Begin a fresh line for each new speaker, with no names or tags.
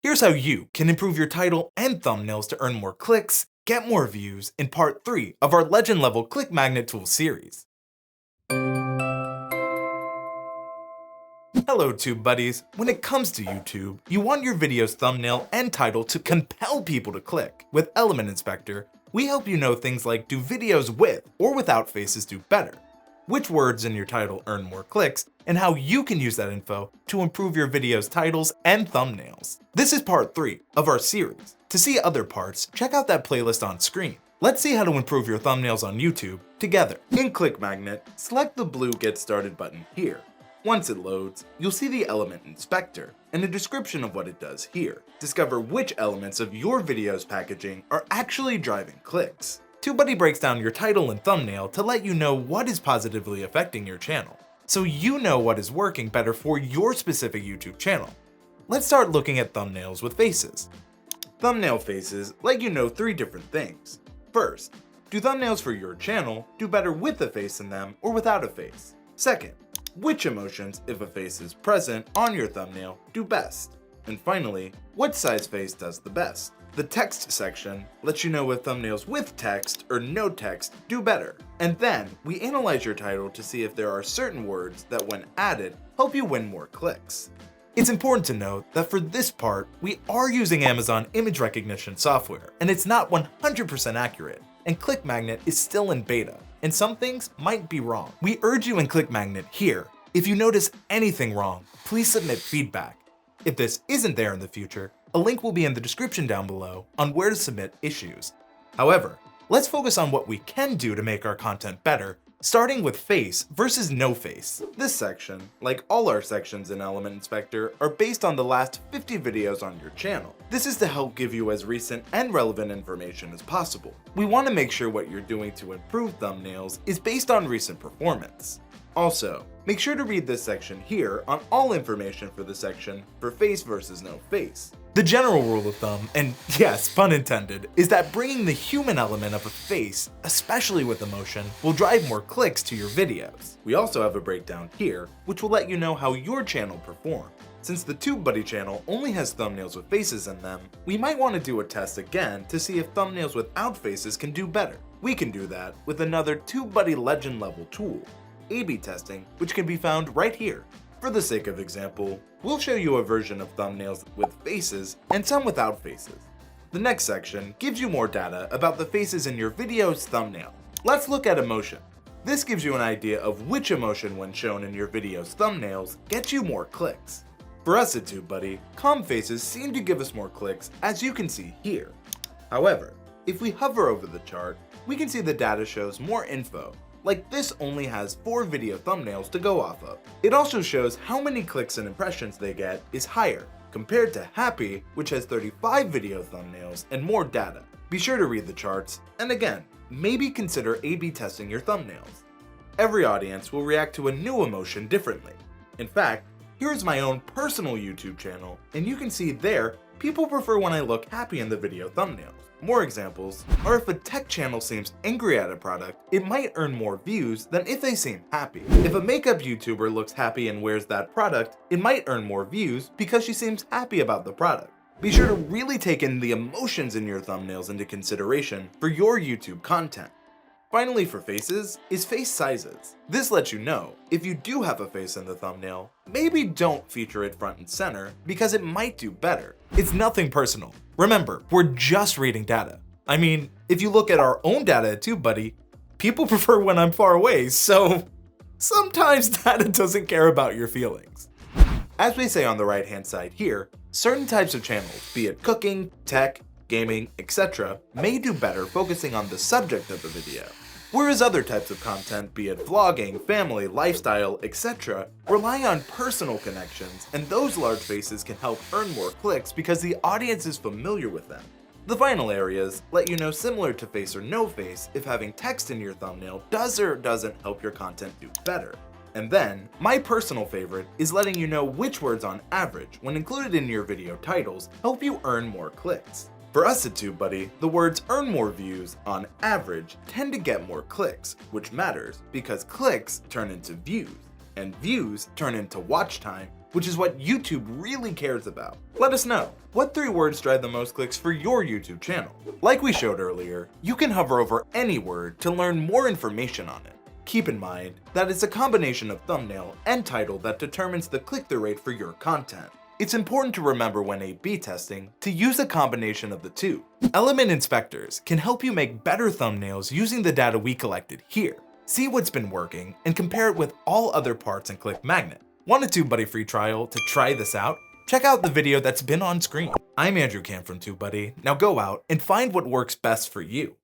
Here's how you can improve your title and thumbnails to earn more clicks, get more views in part 3 of our legend level click magnet tool series. Hello TubeBuddies. When it comes to YouTube, you want your video's thumbnail and title to compel people to click. With Element Inspector, we help you know things like, do videos with or without faces do better? Which words in your title earn more clicks, and how you can use that info to improve your video's titles and thumbnails. This is part 3 of our series. To see other parts, check out that playlist on screen. Let's see how to improve your thumbnails on YouTube together. In Click Magnet, select the blue Get Started button here. Once it loads, you'll see the Element Inspector and a description of what it does here. Discover which elements of your video's packaging are actually driving clicks. TubeBuddy breaks down your title and thumbnail to let you know what is positively affecting your channel, so you know what is working better for your specific YouTube channel. Let's start looking at thumbnails with faces. Thumbnail faces let you know 3 different things. First, do thumbnails for your channel do better with a face in them or without a face? Second, which emotions, if a face is present on your thumbnail, do best? And finally, what size face does the best? The text section lets you know if thumbnails with text or no text do better. And then we analyze your title to see if there are certain words that when added help you win more clicks. It's important to note that for this part, we are using Amazon image recognition software, and it's not 100% accurate, and Click Magnet is still in beta, and some things might be wrong. We urge you in Click Magnet here, if you notice anything wrong, please submit feedback. If this isn't there in the future, a link will be in the description down below on where to submit issues. However, let's focus on what we can do to make our content better, starting with face versus no face. This section, like all our sections in Element Inspector, are based on the last 50 videos on your channel. This is to help give you as recent and relevant information as possible. We want to make sure what you're doing to improve thumbnails is based on recent performance. Also, make sure to read this section here on all information for the section for face versus no face. The general rule of thumb, and yes, pun intended, is that bringing the human element of a face, especially with emotion, will drive more clicks to your videos. We also have a breakdown here, which will let you know how your channel performed. Since the TubeBuddy channel only has thumbnails with faces in them, we might want to do a test again to see if thumbnails without faces can do better. We can do that with another TubeBuddy legend level tool, A/B testing, which can be found right here. For the sake of example, we'll show you a version of thumbnails with faces and some without faces. The next section gives you more data about the faces in your video's thumbnail. Let's look at emotion. This gives you an idea of which emotion when shown in your video's thumbnails gets you more clicks. For us at TubeBuddy, calm faces seem to give us more clicks, as you can see here. However, if we hover over the chart, we can see the data shows more info. Like this only has 4 video thumbnails to go off of. It also shows how many clicks and impressions they get is higher, compared to Happy, which has 35 video thumbnails and more data. Be sure to read the charts, and again, maybe consider A/B testing your thumbnails. Every audience will react to a new emotion differently. In fact, here's my own personal YouTube channel, and you can see there, people prefer when I look happy in the video thumbnails. More examples are if a tech channel seems angry at a product, it might earn more views than if they seem happy. If a makeup YouTuber looks happy and wears that product, it might earn more views because she seems happy about the product. Be sure to really take in the emotions in your thumbnails into consideration for your YouTube content. Finally, for faces, is face sizes. This lets you know if you do have a face in the thumbnail, maybe don't feature it front and center because it might do better. It's nothing personal. Remember, we're just reading data. I mean, if you look at our own data at TubeBuddy, people prefer when I'm far away, so sometimes data doesn't care about your feelings. As we say on the right-hand side here, certain types of channels, be it cooking, tech, gaming, etc., may do better focusing on the subject of the video. Whereas other types of content, be it vlogging, family, lifestyle, etc., rely on personal connections, and those large faces can help earn more clicks because the audience is familiar with them. The final areas let you know, similar to face or no face, if having text in your thumbnail does or doesn't help your content do better. And then, my personal favorite is letting you know which words on average, when included in your video titles, help you earn more clicks. For us at TubeBuddy, the words earn more views on average tend to get more clicks, which matters because clicks turn into views, and views turn into watch time, which is what YouTube really cares about. Let us know, what 3 words drive the most clicks for your YouTube channel? Like we showed earlier, you can hover over any word to learn more information on it. Keep in mind that it's a combination of thumbnail and title that determines the click-through rate for your content. It's important to remember when A/B testing to use a combination of the two. Element inspectors can help you make better thumbnails using the data we collected here. See what's been working and compare it with all other parts in Click Magnet. Want a TubeBuddy free trial to try this out? Check out the video that's been on screen. I'm Andrew Cam from TubeBuddy. Now go out and find what works best for you.